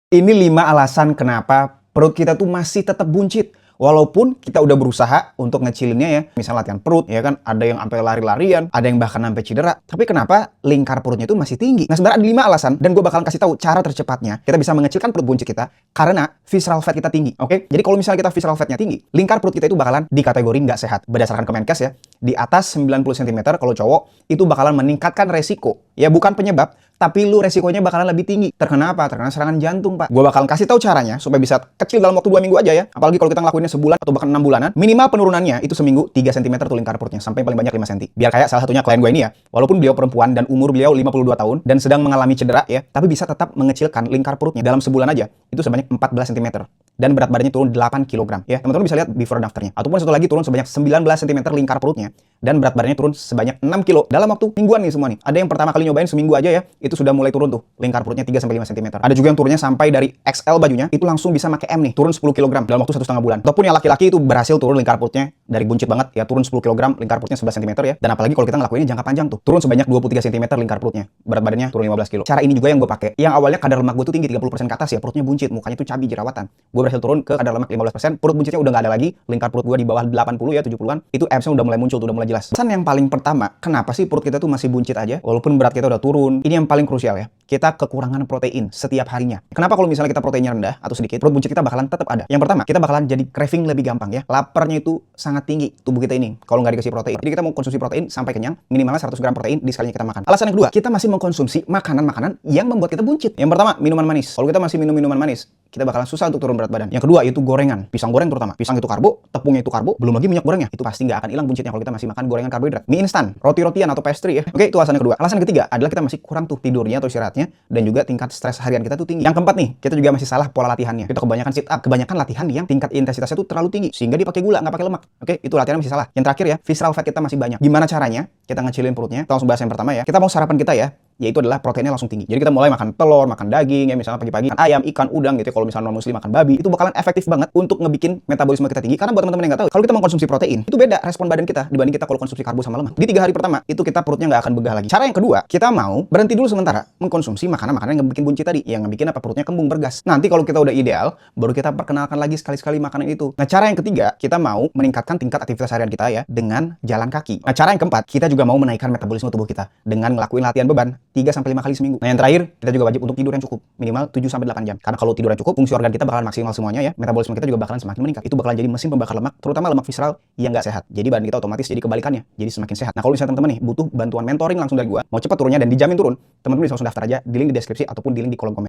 Ini 5 alasan kenapa perut kita tuh masih tetap buncit. Walaupun kita udah berusaha untuk ngecilinnya ya. Misal latihan perut, ya kan. Ada yang sampai lari-larian, ada yang bahkan sampai cedera. Tapi kenapa lingkar perutnya itu masih tinggi? Nah, sebenarnya ada 5 alasan dan gue bakalan kasih tahu cara tercepatnya kita bisa mengecilkan perut buncit kita karena visceral fat kita tinggi. Oke? Jadi kalau misalnya kita visceral fatnya tinggi, lingkar perut kita itu bakalan dikategori nggak sehat. Berdasarkan Kemenkes ya, di atas 90 cm kalau cowok itu bakalan meningkatkan resiko. Ya bukan penyebab, tapi lu resikonya bakalan lebih tinggi. Terkena apa? Terkena serangan jantung, Pak. Gue bakalan kasih tahu caranya supaya bisa kecil dalam waktu 2 minggu aja ya. Apalagi kalau kita ngelakuinnya sebulan atau bahkan 6 bulanan. Minimal penurunannya itu seminggu 3 cm tuh lingkar perutnya. Sampai paling banyak 5 cm. Biar kayak salah satunya klien gue ini ya. Walaupun beliau perempuan dan umur beliau 52 tahun dan sedang mengalami cedera ya. Tapi bisa tetap mengecilkan lingkar perutnya. Dalam sebulan aja itu sebanyak 14 cm. Dan berat badannya turun 8 kg. Ya, teman-teman bisa lihat before and afternya. Ataupun satu lagi turun sebanyak 19 cm lingkar perutnya. Dan berat badannya turun sebanyak 6 kg. Dalam waktu mingguan nih semua nih. Ada yang pertama kali nyobain seminggu aja ya. Itu sudah mulai turun tuh. Lingkar perutnya 3-5 cm. Ada juga yang turunnya sampai dari XL bajunya. Itu langsung bisa pakai M nih. Turun 10 kg dalam waktu 1,5 bulan. Ataupun yang laki-laki itu berhasil turun lingkar perutnya dari buncit banget. Ya turun 10 kg lingkar perutnya 11 cm ya. Dan apalagi kalau kita ngelakuinnya jangka panjang tuh. Turun sebanyak 23 cm lingkar perutnya. Berat badannya turun 15 kg. Cara ini juga yang gue pakai. Yang awalnya kadar lemak gue tuh tinggi 30% ke atas ya. Perutnya buncit. Mukanya tuh cabi jerawatan. Gue berhasil turun ke kadar lemak 15%, perut buncitnya udah nggak ada lagi, lingkar perut gue di bawah 80 ya, 70-an, itu absnya udah mulai muncul, udah mulai jelas. Pesan yang paling pertama, kenapa sih perut kita tuh masih buncit aja, walaupun berat kita udah turun? Ini yang paling krusial ya, kita kekurangan protein setiap harinya. Kenapa kalau misalnya kita proteinnya rendah atau sedikit, perut buncit kita bakalan tetap ada? Yang pertama, kita bakalan jadi craving lebih gampang ya, laparnya itu sangat tinggi tubuh kita ini, kalau nggak dikasih protein. Jadi kita mau konsumsi protein sampai kenyang, minimalnya 100 gram protein di sekalinya kita makan. Alasan yang kedua, kita masih mengkonsumsi makanan-makanan yang membuat kita buncit. Yang pertama, minuman manis. Kalau kita masih minum minuman manis, kita bakalan susah untuk turun berat badan. Yang kedua, itu gorengan. Pisang goreng terutama. Pisang itu karbo, tepungnya itu karbo, belum lagi minyak gorengnya. Itu pasti nggak akan hilang buncitnya kalau kita masih makan gorengan karbohidrat. Mie instan, roti-rotian atau pastry ya. Oke, itu alasan yang kedua. Alasan ketiga adalah kita masih kurang tuh tidurnya atau istirahatnya dan juga tingkat stres harian kita tuh tinggi. Yang keempat nih, kita juga masih salah pola latihannya. Kita kebanyakan sit up, kebanyakan latihan yang tingkat intensitasnya tuh terlalu tinggi sehingga dipakai gula, nggak pakai lemak. Oke, itu latihannya masih salah. Yang terakhir ya, visceral fat kita masih banyak. Gimana caranya kita ngecilin perutnya? Kita langsung bahas yang pertama ya. Kita mau sarapan kita ya, yaitu adalah proteinnya langsung tinggi. Jadi kita mulai makan telur, makan daging ya, misalnya pagi-pagi makan ayam, ikan, udang gitu. Kalau misalnya non muslim makan babi, itu bakalan efektif banget untuk ngebikin metabolisme kita tinggi. Karena buat teman-teman yang nggak tahu, kalau kita mengkonsumsi protein, itu beda respon badan kita dibanding kita kalau konsumsi karbo sama lemak. Di 3 hari pertama, itu kita perutnya nggak akan begah lagi. Cara yang kedua, kita mau berhenti dulu sementara mengkonsumsi makanan-makanan yang ngebikin buncit tadi, yang ngebikin apa perutnya kembung bergas. Nanti kalau kita udah ideal, baru kita perkenalkan lagi sekali-sekali makanan itu. Nah, cara yang ketiga, kita mau meningkatkan tingkat aktivitas harian kita ya dengan jalan kaki. Nah, cara yang keempat, kita juga mau menaikkan metabolisme tubuh kita dengan ngelakuin latihan beban 3-5 kali seminggu. Nah, yang terakhir, kita juga wajib untuk tidur yang cukup, minimal 7-8 jam. Karena kalau tidur yang cukup, fungsi organ kita bakalan maksimal semuanya ya. Metabolisme kita juga bakalan semakin meningkat. Itu bakalan jadi mesin pembakar lemak, terutama lemak visceral yang nggak sehat. Jadi badan kita otomatis jadi kebalikannya, jadi semakin sehat. Nah, kalau misalnya teman-teman nih butuh bantuan mentoring langsung dari gua, mau cepat turunnya dan dijamin turun, teman-teman bisa langsung daftar aja di link di deskripsi ataupun di link di kolom komentar.